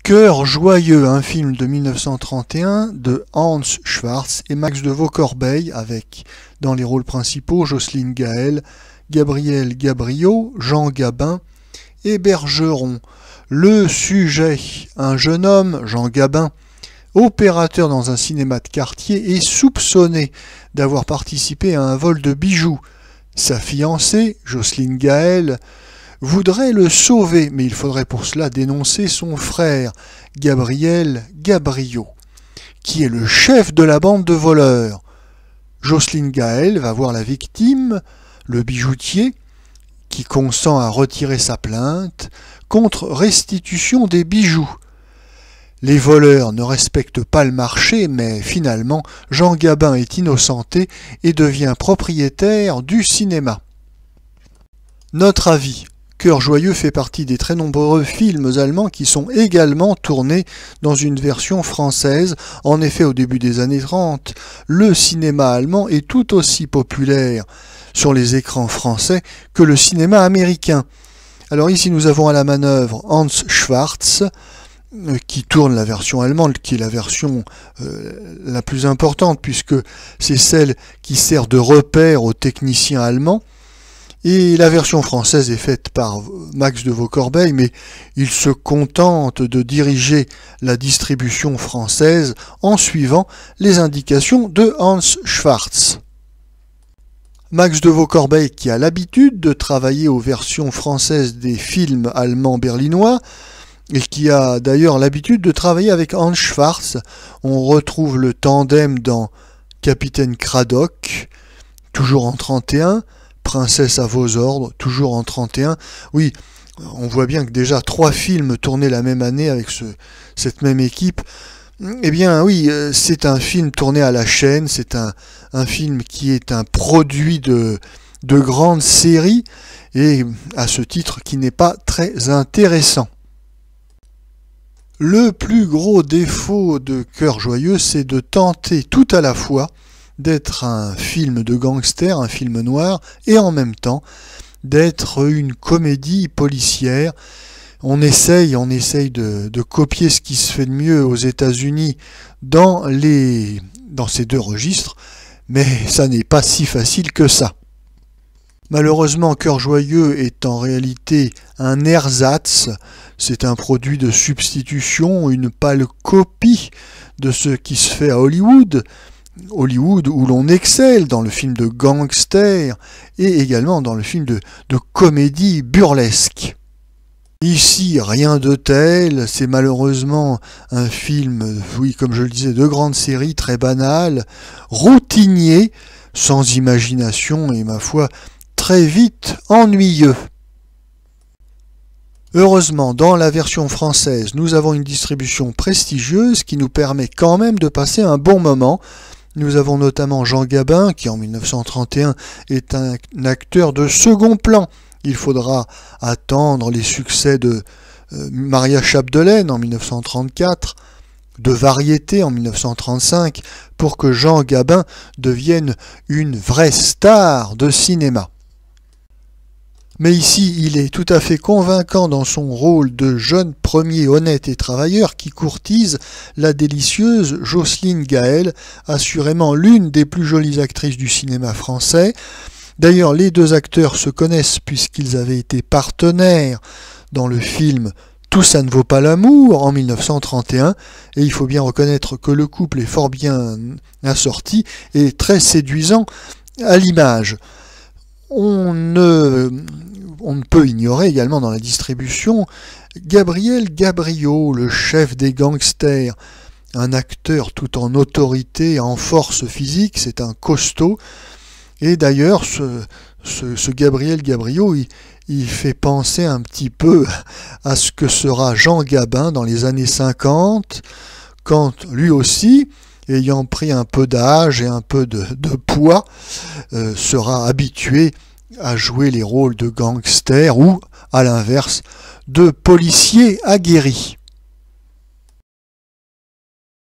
Cœur joyeux, un film de 1931 de Hans Schwarz et Max de Vaucorbeil avec, dans les rôles principaux, Jocelyne Gaël, Gabriel Gabriot, Jean Gabin et Bergeron. Le sujet, un jeune homme, Jean Gabin, opérateur dans un cinéma de quartier, est soupçonné d'avoir participé à un vol de bijoux. Sa fiancée, Jocelyne Gaël, voudrait le sauver, mais il faudrait pour cela dénoncer son frère, Gabriel Gabriot, qui est le chef de la bande de voleurs. Jocelyne Gaël va voir la victime, le bijoutier, qui consent à retirer sa plainte contre restitution des bijoux. Les voleurs ne respectent pas le marché, mais finalement, Jean Gabin est innocenté et devient propriétaire du cinéma. Notre avis. Cœur joyeux fait partie des très nombreux films allemands qui sont également tournés dans une version française. En effet, au début des années 30, le cinéma allemand est tout aussi populaire sur les écrans français que le cinéma américain. Alors ici, nous avons à la manœuvre Hans Schwarz, qui tourne la version allemande, qui est la version la plus importante, puisque c'est celle qui sert de repère aux techniciens allemands. Et la version française est faite par Max de Vaucorbeil, mais il se contente de diriger la distribution française en suivant les indications de Hans Schwarz. Max de Vaucorbeil, qui a l'habitude de travailler aux versions françaises des films allemands berlinois, et qui a d'ailleurs l'habitude de travailler avec Hans Schwarz. On retrouve le tandem dans Capitaine Cradock, toujours en 31, Princesse à vos ordres, toujours en 31. Oui, on voit bien que déjà 3 films tournés la même année avec cette même équipe. Eh bien oui, c'est un film tourné à la chaîne, c'est un film qui est un produit de grandes séries, et à ce titre qui n'est pas très intéressant. Le plus gros défaut de Cœur joyeux, c'est de tenter tout à la fois d'être un film de gangster, un film noir, et en même temps d'être une comédie policière. On essaye de copier ce qui se fait de mieux aux États-Unis dans ces deux registres, mais ça n'est pas si facile que ça. Malheureusement, Cœur joyeux est en réalité un ersatz, c'est un produit de substitution, une pâle copie de ce qui se fait à Hollywood. Hollywood où l'on excelle dans le film de gangster et également dans le film de comédie burlesque. Ici, rien de tel, c'est malheureusement un film, oui, comme je le disais, de grande série, très banal, routinier, sans imagination et, ma foi, très vite ennuyeux. Heureusement, dans la version française, nous avons une distribution prestigieuse qui nous permet quand même de passer un bon moment. Nous avons notamment Jean Gabin, qui en 1931 est un acteur de second plan. Il faudra attendre les succès de Maria Chapdelaine en 1934, de Variété en 1935, pour que Jean Gabin devienne une vraie star de cinéma. Mais ici, il est tout à fait convaincant dans son rôle de jeune premier honnête et travailleur qui courtise la délicieuse Jocelyne Gaël, assurément l'une des plus jolies actrices du cinéma français. D'ailleurs, les deux acteurs se connaissent puisqu'ils avaient été partenaires dans le film Tout ça ne vaut pas l'amour en 1931, et il faut bien reconnaître que le couple est fort bien assorti et très séduisant à l'image. On ne peut ignorer également dans la distribution Gabriel Gabriot, le chef des gangsters, un acteur tout en autorité, en force physique, c'est un costaud. Et d'ailleurs, ce Gabriel Gabriot, il fait penser un petit peu à ce que sera Jean Gabin dans les années 50, quand lui aussi, ayant pris un peu d'âge et un peu de poids, sera habitué à jouer les rôles de gangsters ou, à l'inverse, de policiers aguerris.